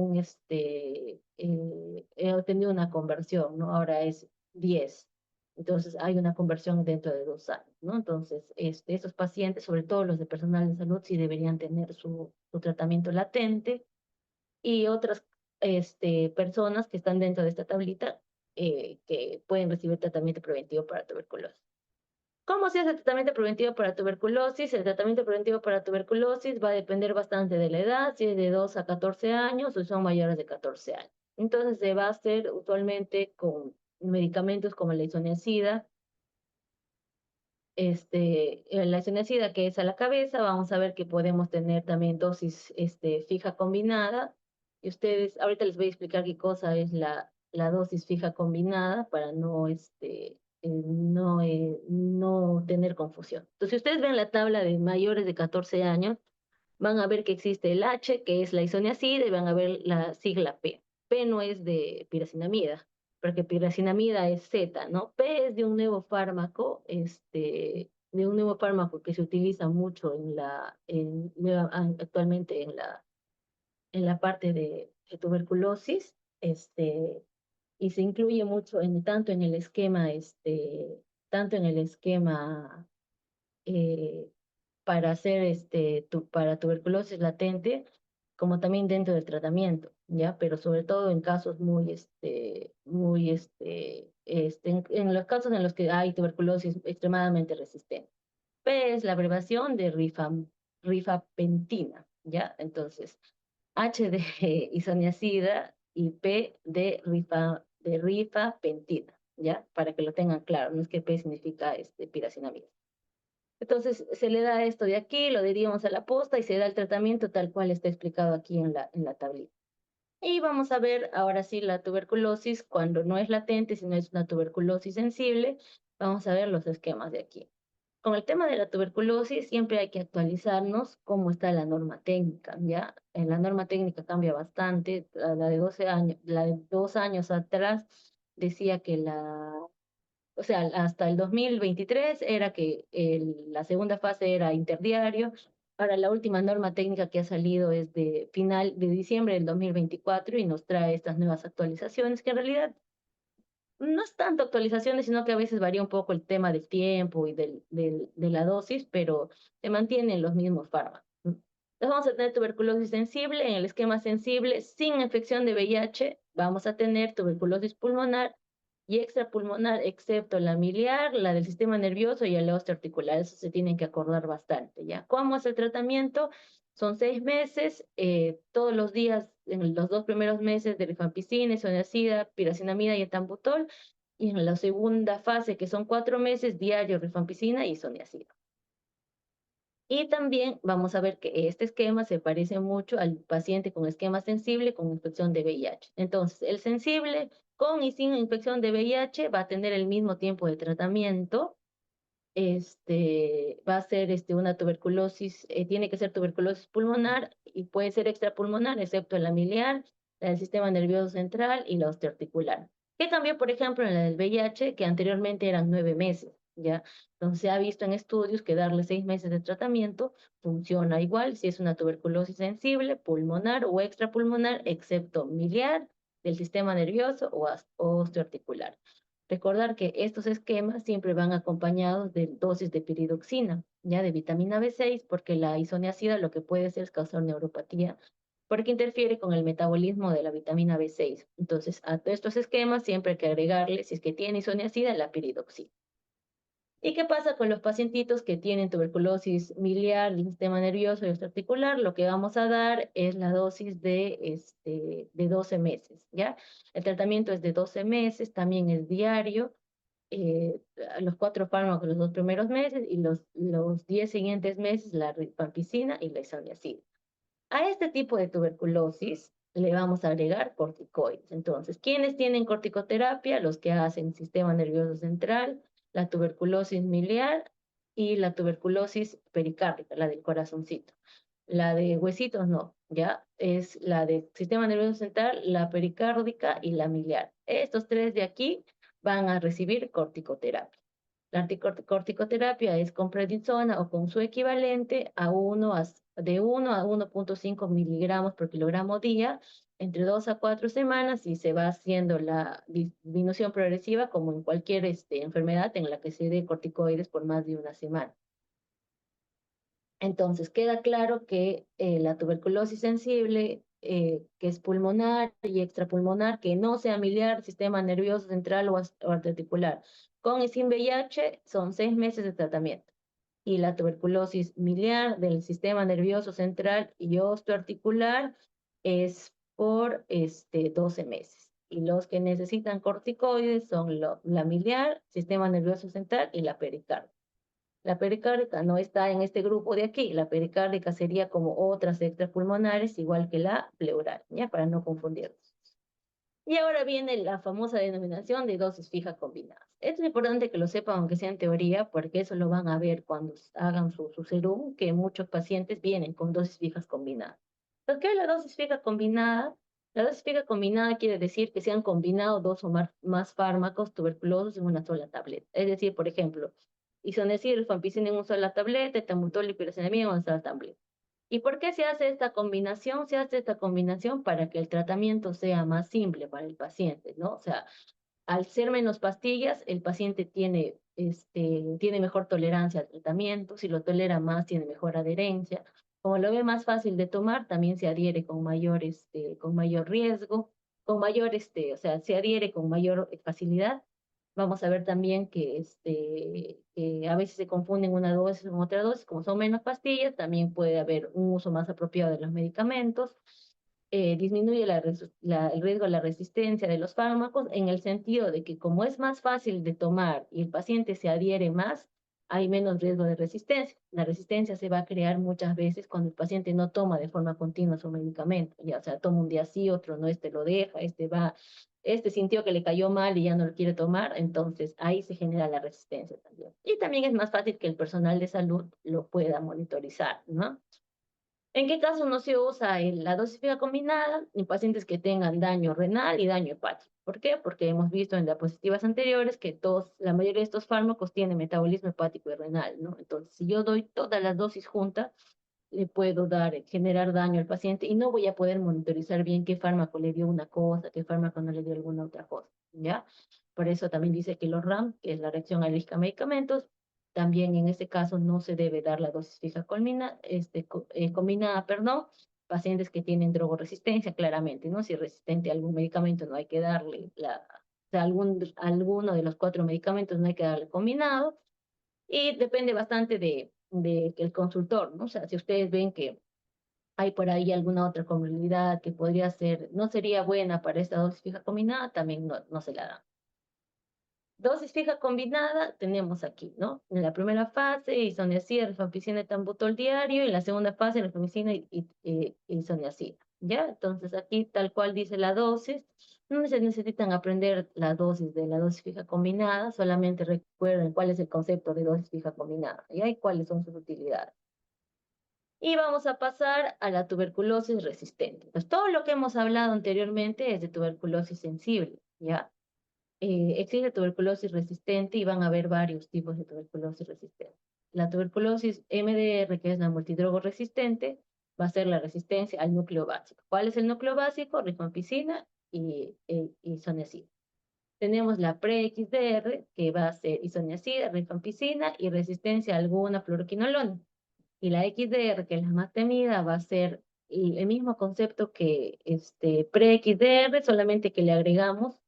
Speaker 1: he tenido una conversión, ¿no? Ahora es 10. Entonces hay una conversión dentro de 2 años, ¿no? Entonces, esos pacientes, sobre todo los de personal de salud, sí deberían tener su tratamiento latente y otras, personas que están dentro de esta tablita, que pueden recibir tratamiento preventivo para tuberculosis. ¿Cómo se hace el tratamiento preventivo para tuberculosis? El tratamiento preventivo para tuberculosis va a depender bastante de la edad, si es de 2 a 14 años o si son mayores de 14 años. Entonces se va a hacer usualmente con medicamentos como la isoniazida, la isoniazida que es a la cabeza. Vamos a ver que podemos tener también dosis fija combinada. Y ustedes, ahorita les voy a explicar qué cosa es la dosis fija combinada para no tener confusión. Entonces, si ustedes ven la tabla de mayores de 14 años, van a ver que existe el H, que es la isoniazida, y van a ver la sigla P. P no es de piracinamida, porque piracinamida es Z, ¿no? P es de un nuevo fármaco, que se utiliza mucho actualmente en la parte de tuberculosis, y se incluye mucho tanto en el esquema eh, para hacer para tuberculosis latente, como también dentro del tratamiento, ¿ya? Pero sobre todo en casos en los casos en los que hay tuberculosis extremadamente resistente. P es la abreviación de rifapentina, ¿ya? Entonces, H de isoniazida y P de rifapentina, ¿ya? Para que lo tengan claro, no es que P significa piracinamida. Entonces, se le da esto de aquí, lo diríamos a la posta y se da el tratamiento tal cual está explicado aquí en la tablita. Y vamos a ver ahora sí la tuberculosis cuando no es latente, sino es una tuberculosis sensible. Vamos a ver los esquemas de aquí. Con el tema de la tuberculosis siempre hay que actualizarnos cómo está la norma técnica, ¿ya? En la norma técnica cambia bastante. La de 12 años, la de 2 años atrás decía que o sea, hasta el 2023 era que la segunda fase era interdiario. Ahora la última norma técnica que ha salido es de final de diciembre del 2024 y nos trae estas nuevas actualizaciones que en realidad no es tanto actualizaciones, sino que a veces varía un poco el tema del tiempo y de la dosis, pero se mantienen los mismos fármacos. Entonces vamos a tener tuberculosis sensible. En el esquema sensible, sin infección de VIH, vamos a tener tuberculosis pulmonar y extrapulmonar, excepto la miliar, la del sistema nervioso y el osteoarticular. Eso se tienen que acordar bastante, ¿ya? ¿Cómo es el tratamiento? Son 6 meses, todos los días, en los 2 primeros meses de rifampicina, isoniazida, piracinamida y etambutol, y en la segunda fase, que son 4 meses, diario rifampicina y isoniazida. Y también vamos a ver que este esquema se parece mucho al paciente con esquema sensible con infección de VIH. Entonces, el sensible con y sin infección de VIH va a tener el mismo tiempo de tratamiento. Va a ser una tuberculosis, tiene que ser tuberculosis pulmonar y puede ser extrapulmonar, excepto la miliar, la del sistema nervioso central y la osteoarticular. ¿Qué cambió, por ejemplo, en la del VIH, que anteriormente eran 9 meses? ¿Ya? Entonces se ha visto en estudios que darle 6 meses de tratamiento funciona igual si es una tuberculosis sensible, pulmonar o extrapulmonar, excepto miliar, del sistema nervioso o osteoarticular. Recordar que estos esquemas siempre van acompañados de dosis de piridoxina, ya de vitamina B6, porque la isoniazida lo que puede hacer es causar neuropatía, porque interfiere con el metabolismo de la vitamina B6. Entonces, a estos esquemas siempre hay que agregarle, si es que tiene isoniazida, la piridoxina. ¿Y qué pasa con los pacientitos que tienen tuberculosis miliar, del sistema nervioso y articular? Lo que vamos a dar es la dosis de 12 meses, ¿ya? El tratamiento es de 12 meses, también es diario, eh, los 4 fármacos los 2 primeros meses y los 10 siguientes meses la rifampicina y la isoniazida. A este tipo de tuberculosis le vamos a agregar corticoides. Entonces, ¿quiénes tienen corticoterapia? Los que hacen sistema nervioso central, la tuberculosis miliar y la tuberculosis pericárdica, la del corazoncito. La de huesitos no, ¿ya? Es la del sistema nervioso central, la pericárdica y la miliar. Estos tres de aquí van a recibir corticoterapia. La corticoterapia es con prednisona o con su equivalente de 1 a 1,5 miligramos por kilogramo día entre 2 a 4 semanas y se va haciendo la disminución progresiva como en cualquier enfermedad en la que se dé corticoides por más de una semana. Entonces, queda claro que la tuberculosis sensible, que es pulmonar y extrapulmonar, que no sea miliar, sistema nervioso central o articular, con y sin VIH, son 6 meses de tratamiento. Y la tuberculosis miliar del sistema nervioso central y osteoarticular es por 12 meses. Y los que necesitan corticoides son la miliar, sistema nervioso central y la pericárdica. La pericárdica no está en este grupo de aquí. La pericárdica sería como otras extrapulmonares, igual que la pleural, ¿ya? Para no confundirnos. Y ahora viene la famosa denominación de dosis fija combinadas. Esto es importante que lo sepan, aunque sea en teoría, porque eso lo van a ver cuando hagan su serum, que muchos pacientes vienen con dosis fijas combinadas. ¿Por qué la dosis fija combinada? La dosis fija combinada quiere decir que se han combinado dos o más fármacos tuberculosos en una sola tableta. Es decir, por ejemplo, isoniazid, rifampicina en una sola tableta, etambutol y piracetamida en una sola tableta. ¿Y por qué se hace esta combinación? Se hace esta combinación para que el tratamiento sea más simple para el paciente, ¿no? O sea, al ser menos pastillas, el paciente tiene mejor tolerancia al tratamiento, si lo tolera más, tiene mejor adherencia. Como lo ve más fácil de tomar, también se adhiere con mayor riesgo, o sea, se adhiere con mayor facilidad. Vamos a ver también que a veces se confunden una dosis con otra dosis, como son menos pastillas, también puede haber un uso más apropiado de los medicamentos. Disminuye el riesgo de la resistencia de los fármacos en el sentido de que como es más fácil de tomar y el paciente se adhiere más, hay menos riesgo de resistencia. La resistencia se va a crear muchas veces cuando el paciente no toma de forma continua su medicamento, ya o sea, toma un día sí, otro no, lo deja, sintió que le cayó mal y ya no lo quiere tomar, entonces ahí se genera la resistencia también. Y también es más fácil que el personal de salud lo pueda monitorizar, ¿no? ¿En qué caso no se usa la dosis fija combinada? En pacientes que tengan daño renal y daño hepático. ¿Por qué? Porque hemos visto en diapositivas anteriores que la mayoría de estos fármacos tienen metabolismo hepático y renal, ¿no? Entonces, si yo doy todas las dosis juntas, le puedo generar daño al paciente y no voy a poder monitorizar bien qué fármaco le dio una cosa, qué fármaco no le dio alguna otra cosa, ¿ya? Por eso también dice que los RAM, que es la reacción alérgica a medicamentos, también en este caso no se debe dar la dosis fija combinada, perdón, pacientes que tienen drogoresistencia, claramente, ¿no? Si es resistente a algún medicamento no hay que darle o sea, alguno de los 4 medicamentos no hay que darle combinado, y depende bastante de el consultor, ¿no? O sea, si ustedes ven que hay por ahí alguna otra comorbilidad que podría ser, no sería buena para esta dosis fija combinada, también no se la dan. Dosis fija combinada tenemos aquí, ¿no? En la primera fase, isoniazida, rifampicina, etambutol diario, y en la segunda fase, rifamicina y isoniazida, ¿ya? Entonces aquí tal cual dice la dosis, no se necesitan aprender la dosis de la dosis fija combinada, solamente recuerden cuál es el concepto de dosis fija combinada, ¿ya? Y cuáles son sus utilidades. Y vamos a pasar a la tuberculosis resistente. Entonces, todo lo que hemos hablado anteriormente es de tuberculosis sensible, ¿ya? Existe tuberculosis resistente y van a haber varios tipos de tuberculosis resistente. La tuberculosis MDR, que es la multidrogo resistente, va a ser la resistencia al núcleo básico. ¿Cuál es el núcleo básico? Rifampicina y isoniazida. Tenemos la pre-XDR, que va a ser isoniazida, rifampicina y resistencia a alguna fluoroquinolona. Y la XDR, que es la más temida, va a ser el mismo concepto que pre-XDR, solamente que le agregamos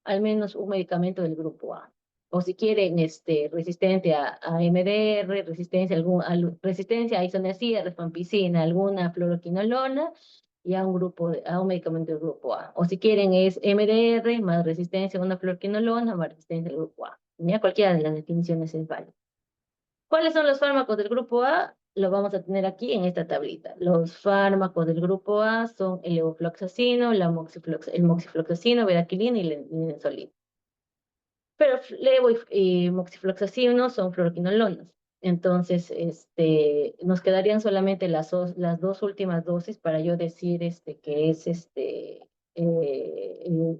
Speaker 1: al menos un medicamento del grupo A. O si quieren, resistente a MDR, resistencia a isoniazida, rifampicina, alguna fluoroquinolona, y a un medicamento del grupo A. O si quieren es MDR más resistencia a una fluoroquinolona más resistencia al grupo A. Ya cualquiera de las definiciones es válida. ¿Cuáles son los fármacos del grupo A? lo vamos a tener aquí en esta tablita. Los fármacos del grupo A son el levofloxacino, el moxifloxacino, bedaquilina y el linezolid. Pero levo y moxifloxacino son fluoroquinolonas. Entonces, nos quedarían solamente las dos últimas dosis para yo decir que es el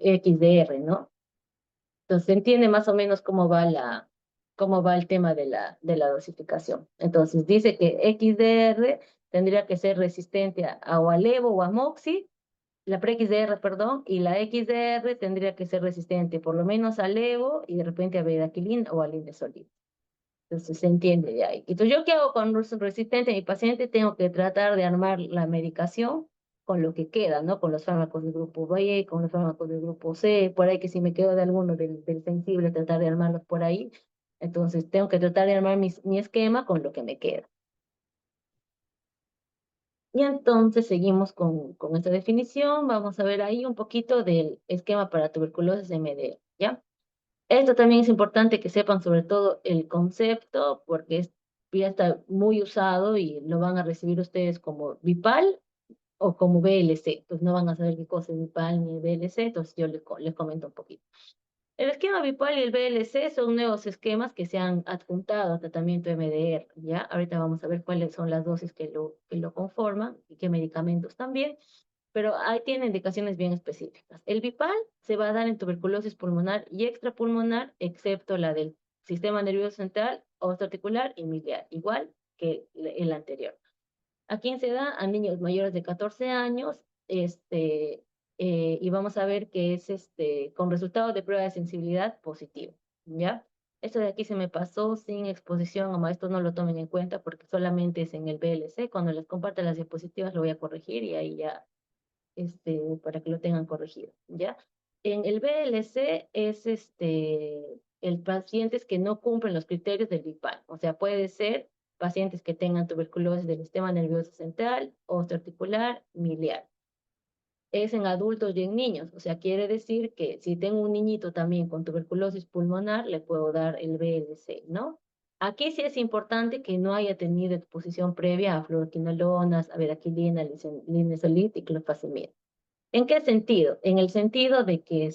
Speaker 1: XDR, ¿no? Entonces, se entiende más o menos cómo va el tema de la dosificación. Entonces, dice que XDR tendría que ser resistente o a levo o a moxi, la pre-XDR, perdón, y la XDR tendría que ser resistente por lo menos al levo y de repente a bedaquilina o al indesolido. Entonces se entiende de ahí. Entonces, ¿yo qué hago con resistente a mi paciente? Tengo que tratar de armar la medicación con lo que queda, ¿no? Con los fármacos del grupo B, con los fármacos del grupo C, por ahí que si me quedo de alguno del sensible, tratar de armarlos por ahí. Entonces, tengo que tratar de armar mi esquema con lo que me queda. Y entonces seguimos con esta definición. Vamos a ver ahí un poquito del esquema para tuberculosis MDR, ¿ya? Esto también es importante que sepan sobre todo el concepto, porque ya está muy usado y lo van a recibir ustedes como BIPAL o como BLC. Pues no van a saber qué cosa es BIPAL ni BLC, entonces yo les comento un poquito. El esquema BIPAL y el BLC son nuevos esquemas que se han adjuntado al tratamiento MDR, ¿ya? Ahorita vamos a ver cuáles son las dosis que lo conforman y qué medicamentos también, pero ahí tiene indicaciones bien específicas. El BIPAL se va a dar en tuberculosis pulmonar y extrapulmonar, excepto la del sistema nervioso central, osteoarticular y miliar, igual que el anterior. ¿A quién se da? A niños mayores de 14 años, y vamos a ver que es con resultado de prueba de sensibilidad positivo, ¿ya? Esto de aquí se me pasó sin exposición, o esto no lo tomen en cuenta porque solamente es en el BLC. Cuando les comparte las diapositivas lo voy a corregir y ahí ya, para que lo tengan corregido, ¿ya? En el BLC es el pacientes que no cumplen los criterios del BIPAL, o sea, puede ser pacientes que tengan tuberculosis del sistema nervioso central, osteoarticular, miliar. Es en adultos y en niños, o sea, quiere decir que si tengo un niñito también con tuberculosis pulmonar, le puedo dar el BLC, ¿no? Aquí sí es importante que no haya tenido exposición previa a fluoroquinolonas, a bedaquilina, linezolid y clofazimida. ¿En qué sentido? En el sentido de que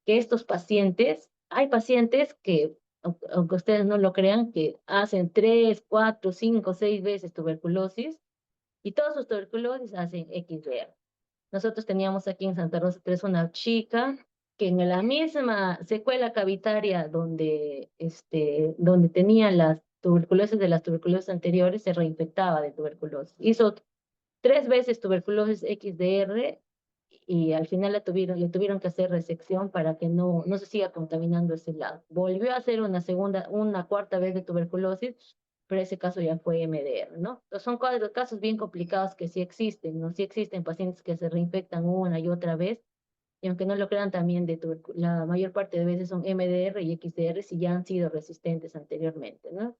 Speaker 1: estos pacientes, hay pacientes que, aunque ustedes no lo crean, que hacen 3, 4, 5, 6 veces tuberculosis y todas sus tuberculosis hacen XDR. Nosotros teníamos aquí en Santa Rosa 3 una chica que en la misma secuela cavitaria donde tenía las tuberculosis de las tuberculosis anteriores, se reinfectaba de tuberculosis. Hizo 3 veces tuberculosis XDR y al final le tuvieron que hacer resección para que no se siga contaminando ese lado. Volvió a hacer una cuarta vez de tuberculosis, pero ese caso ya fue MDR, ¿no? Entonces son casos bien complicados que sí existen, ¿no? Sí existen pacientes que se reinfectan una y otra vez, y aunque no lo crean también la mayor parte de veces son MDR y XDR si ya han sido resistentes anteriormente, ¿no?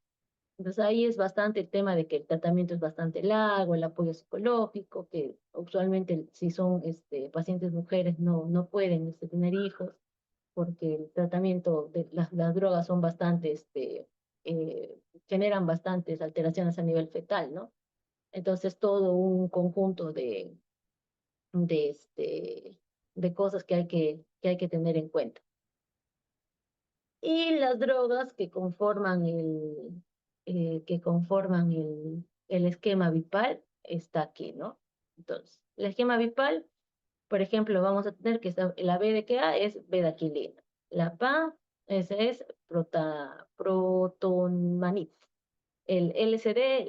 Speaker 1: Entonces ahí es bastante el tema de que el tratamiento es bastante largo, el apoyo psicológico, que usualmente si son pacientes mujeres no pueden tener hijos porque el tratamiento de las drogas son bastante, generan bastantes alteraciones a nivel fetal, ¿no? Entonces todo un conjunto de, este, de cosas que hay que tener en cuenta. Y las drogas que conforman el esquema BIPAL está aquí, ¿no? Entonces, el esquema BIPAL, por ejemplo, vamos a tener que la B de que A es bedaquilina, la PA ese es protonmanib, el LSD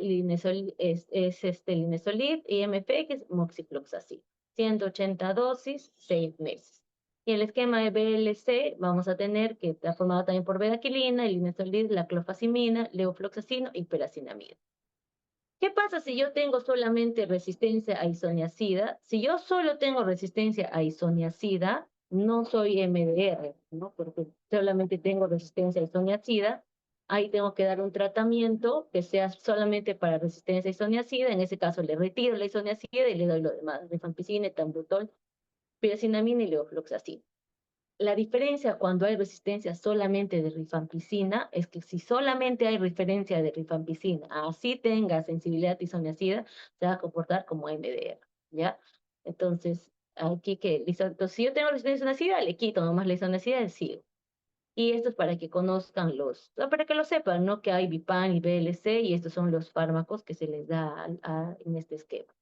Speaker 1: es linezolid y MF que es moxifloxacin, 180 dosis, 6 meses. Y el esquema de BLC vamos a tener que está formado también por bedaquilina, el linezolid, la clofazimina, levofloxacino y peracinamida. ¿Qué pasa si yo tengo solamente resistencia a isoniazida? Si yo solo tengo resistencia a isoniazida, no soy MDR, ¿no? Porque solamente tengo resistencia a isoniazida. Ahí tengo que dar un tratamiento que sea solamente para resistencia a isoniazida. En ese caso le retiro la isoniazida y le doy lo demás, rifampicina, etambutol, piracinamina y levofloxacina. la diferencia cuando hay resistencia solamente de rifampicina es que si solamente hay referencia de rifampicina, así tenga sensibilidad isoniazida, se va a comportar como MDR, ¿ya? Entonces, aquí entonces, si yo tengo resistencia isoniazida, le quito nomás la isoniazida y sigo. Y esto es para que conozcan para que lo sepan, ¿no? Que hay Bipan y BLC y estos son los fármacos que se les da en este esquema.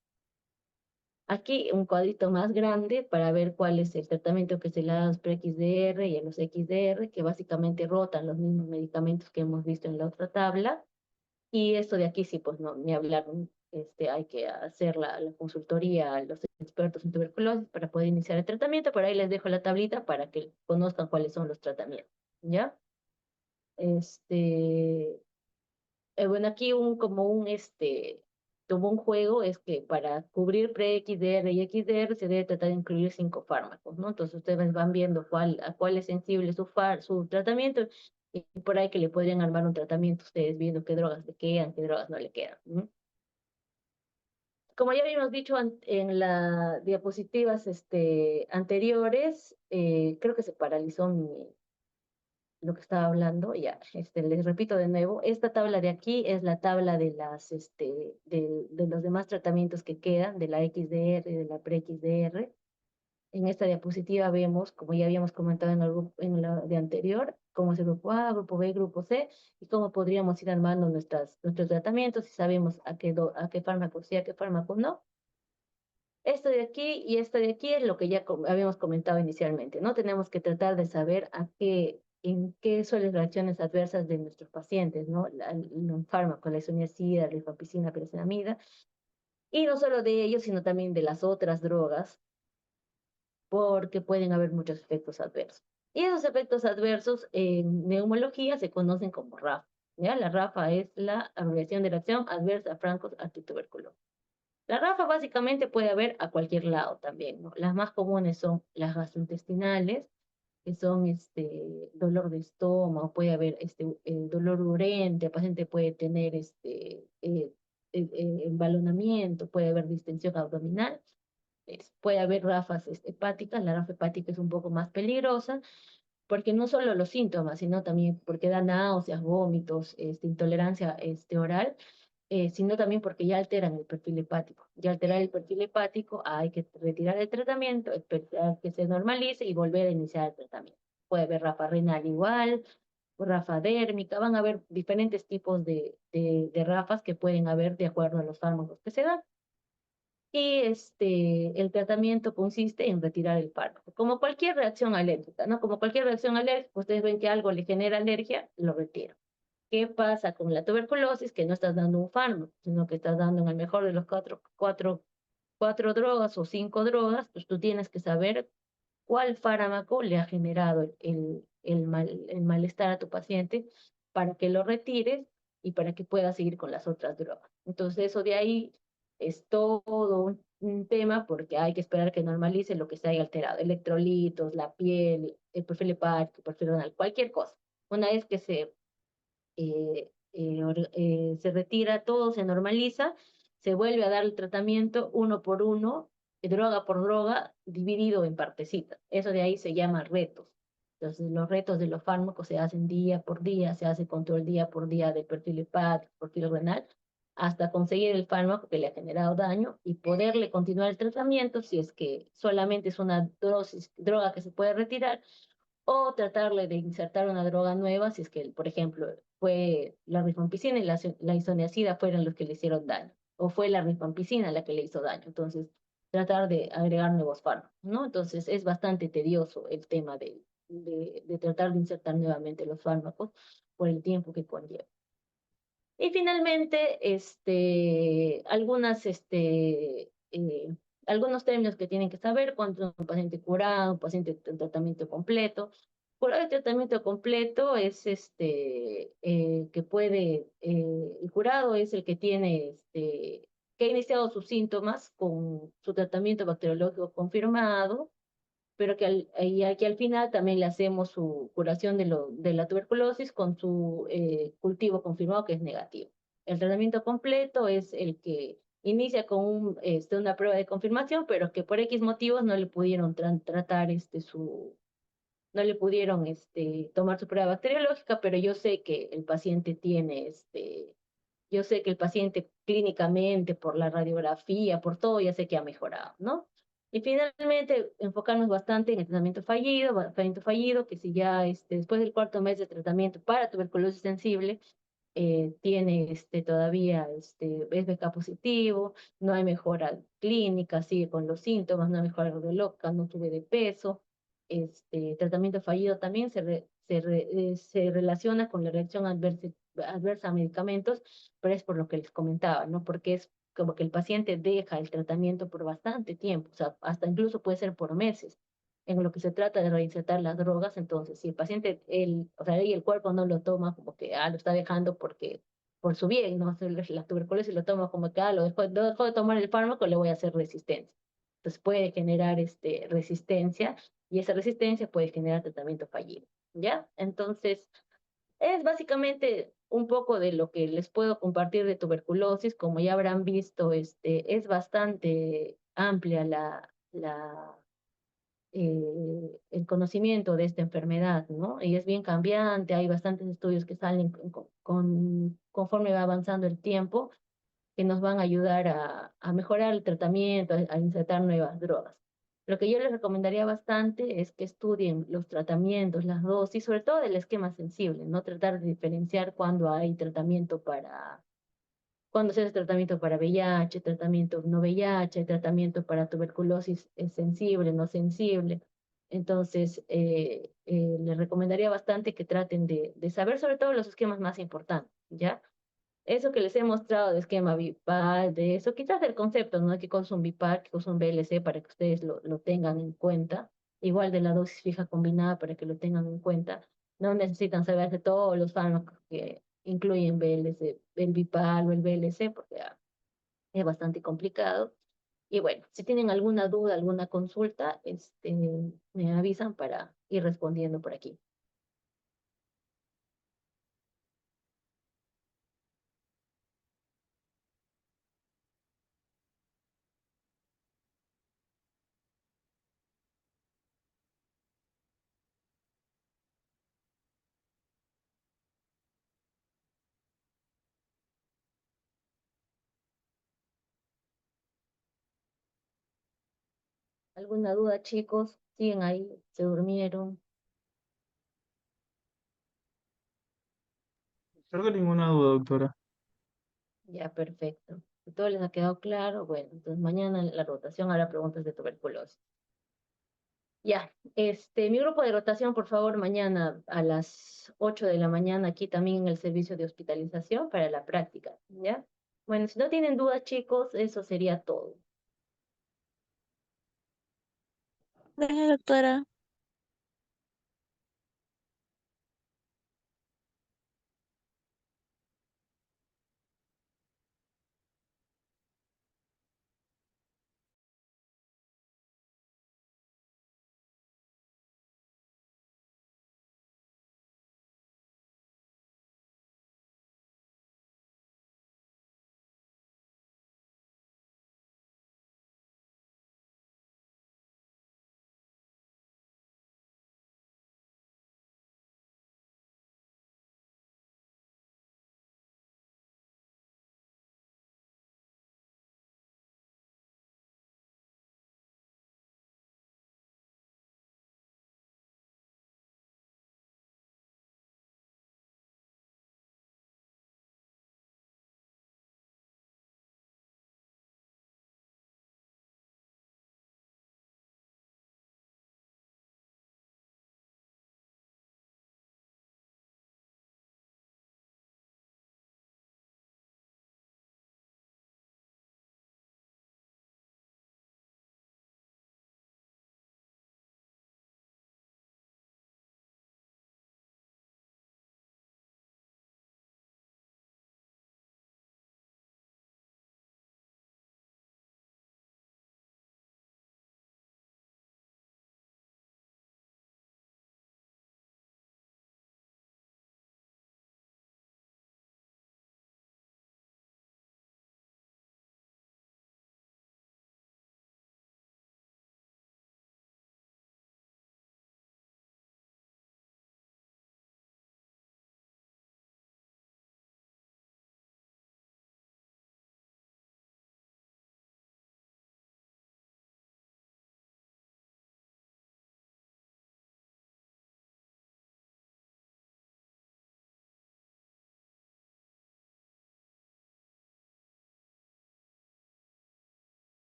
Speaker 1: Aquí un cuadrito más grande para ver cuál es el tratamiento que se le da a los pre-XDR y a los XDR, que básicamente rotan los mismos medicamentos que hemos visto en la otra tabla. Y esto de aquí sí, pues no, ni hablar, hay que hacer la consultoría a los expertos en tuberculosis para poder iniciar el tratamiento. Por ahí les dejo la tablita para que conozcan cuáles son los tratamientos, ¿ya? Este, bueno, aquí como un juego es que para cubrir pre-XDR y XDR se debe tratar de incluir 5 fármacos, ¿no? Entonces ustedes van viendo a cuál es sensible su tratamiento y por ahí que le podrían armar un tratamiento ustedes viendo qué drogas le quedan, qué drogas no le quedan, ¿no? Como ya habíamos dicho en las diapositivas anteriores, creo que se paralizó lo que estaba hablando, ya, les repito de nuevo, esta tabla de aquí es la tabla de los demás tratamientos que quedan, de la XDR, de la pre-XDR. En esta diapositiva vemos, como ya habíamos comentado en la de anterior, cómo es el grupo A, grupo B, grupo C, y cómo podríamos ir armando nuestros tratamientos, si sabemos a qué fármaco sí, a qué fármaco no. Esto de aquí y esto de aquí es lo que ya habíamos comentado inicialmente, ¿no? Tenemos que tratar de saber en qué son las reacciones adversas de nuestros pacientes, ¿no? Un fármaco, la isoniazida, la rifampicina, piresinamida, y no solo de ellos, sino también de las otras drogas, porque pueden haber muchos efectos adversos. Y esos efectos adversos en neumología se conocen como RAF, ¿ya? La RAFA es la abreviación de la acción adversa a francos antituberculosis. La RAFA básicamente puede haber a cualquier lado también, ¿no? Las más comunes son las gastrointestinales, que son dolor de estómago, puede haber dolor urente, el paciente puede tener embalonamiento, puede haber distensión abdominal, puede haber rafas hepáticas, la rafa hepática es un poco más peligrosa, porque no solo los síntomas, sino también porque da náuseas, vómitos, intolerancia oral, sino también porque ya alteran el perfil hepático. Ya alterar el perfil hepático, hay que retirar el tratamiento, esperar que se normalice y volver a iniciar el tratamiento. Puede haber rafa renal igual, rafa dérmica, van a haber diferentes tipos de rafas que pueden haber de acuerdo a los fármacos que se dan. Y el tratamiento consiste en retirar el fármaco. Como cualquier reacción alérgica, ¿no? Como cualquier reacción alérgica, ustedes ven que algo le genera alergia, lo retiro. ¿Qué pasa con la tuberculosis? Que no estás dando un fármaco, sino que estás dando en el mejor de los cuatro drogas o 5 drogas, pues tú tienes que saber cuál fármaco le ha generado el malestar a tu paciente para que lo retires y para que pueda seguir con las otras drogas. Entonces, eso de ahí es todo un tema porque hay que esperar que normalice lo que se haya alterado, electrolitos, la piel, el perfil hepático, el perfil renal, cualquier cosa. Una vez que se retira todo, se normaliza, se vuelve a dar el tratamiento uno por uno, droga por droga, dividido en partecitas. Eso de ahí se llama retos. Entonces, los retos de los fármacos se hacen día por día, se hace control día por día del perfil hepático, perfil renal, hasta conseguir el fármaco que le ha generado daño y poderle continuar el tratamiento si es que solamente es una droga que se puede retirar o tratarle de insertar una droga nueva si es que, por ejemplo, fue la rifampicina y la isoniazida fueron los que le hicieron daño, o fue la rifampicina la que le hizo daño. Entonces, tratar de agregar nuevos fármacos, ¿no? Entonces, es bastante tedioso el tema de tratar de insertar nuevamente los fármacos por el tiempo que conlleva. Y finalmente, algunos términos que tienen que saber cuando es un paciente curado, un paciente en tratamiento completo. Curado y tratamiento completo es el curado es el que tiene, que ha iniciado sus síntomas con su tratamiento bacteriológico confirmado, pero que al final también le hacemos su curación de la tuberculosis con su cultivo confirmado que es negativo. El tratamiento completo es el que inicia con una prueba de confirmación, pero que por X motivos no le pudieron tratar no le pudieron tomar su prueba bacteriológica, pero yo sé que el paciente tiene yo sé que el paciente clínicamente, por la radiografía, por todo, ya sé que ha mejorado, ¿no? Y finalmente, enfocarnos bastante en el tratamiento fallido, que si ya después del cuarto mes de tratamiento para tuberculosis sensible, tiene todavía es BK positivo, no hay mejora clínica, sigue con los síntomas, no hay mejora radiológica, no sube de peso. Tratamiento fallido también se relaciona con la reacción adversa a medicamentos, pero es por lo que les comentaba, ¿no? Porque es como que el paciente deja el tratamiento por bastante tiempo, o sea, hasta incluso puede ser por meses, en lo que se trata de reinsertar las drogas. Entonces, si el paciente, o sea, y el cuerpo no lo toma como que, lo está dejando porque, por su bien, ¿no? La tuberculosis lo toma como que, dejó de tomar el fármaco, le voy a hacer resistencia. Entonces puede generar resistencia, y esa resistencia puede generar tratamiento fallido, ¿ya? Entonces, es básicamente un poco de lo que les puedo compartir de tuberculosis. Como ya habrán visto, es bastante amplia el conocimiento de esta enfermedad, ¿no? Y es bien cambiante, hay bastantes estudios que salen conforme va avanzando el tiempo, que nos van a ayudar a mejorar el tratamiento, a insertar nuevas drogas. Lo que yo les recomendaría bastante es que estudien los tratamientos, las dosis, sobre todo del esquema sensible, no tratar de diferenciar cuando hay tratamiento cuando se hace tratamiento para VIH, tratamiento no VIH, tratamiento para tuberculosis sensible, no sensible. Entonces, les recomendaría bastante que traten de saber sobre todo los esquemas más importantes, ¿ya? Eso que les he mostrado de esquema BIPAL, de eso, quizás el concepto, ¿no? ¿Qué cosa es un BIPAL, qué cosa es un BLC, para que ustedes lo tengan en cuenta? Igual de la dosis fija combinada, para que lo tengan en cuenta. No necesitan saberse todos los fármacos que incluyen BLC, el BIPAL o el BLC, porque es bastante complicado. Y bueno, si tienen alguna duda, alguna consulta, me avisan para ir respondiendo por aquí. ¿Alguna duda, chicos? ¿Siguen ahí? ¿Se durmieron?
Speaker 2: Creo que ninguna duda, doctora.
Speaker 1: Ya, perfecto. Si todo les ha quedado claro, bueno, entonces mañana en la rotación hará preguntas de tuberculosis. Ya, mi grupo de rotación, por favor, mañana a las 8 de la mañana, aquí también en el servicio de hospitalización para la práctica, ¿ya? Bueno, si no tienen dudas, chicos, eso sería todo.
Speaker 3: Gracias, doctora.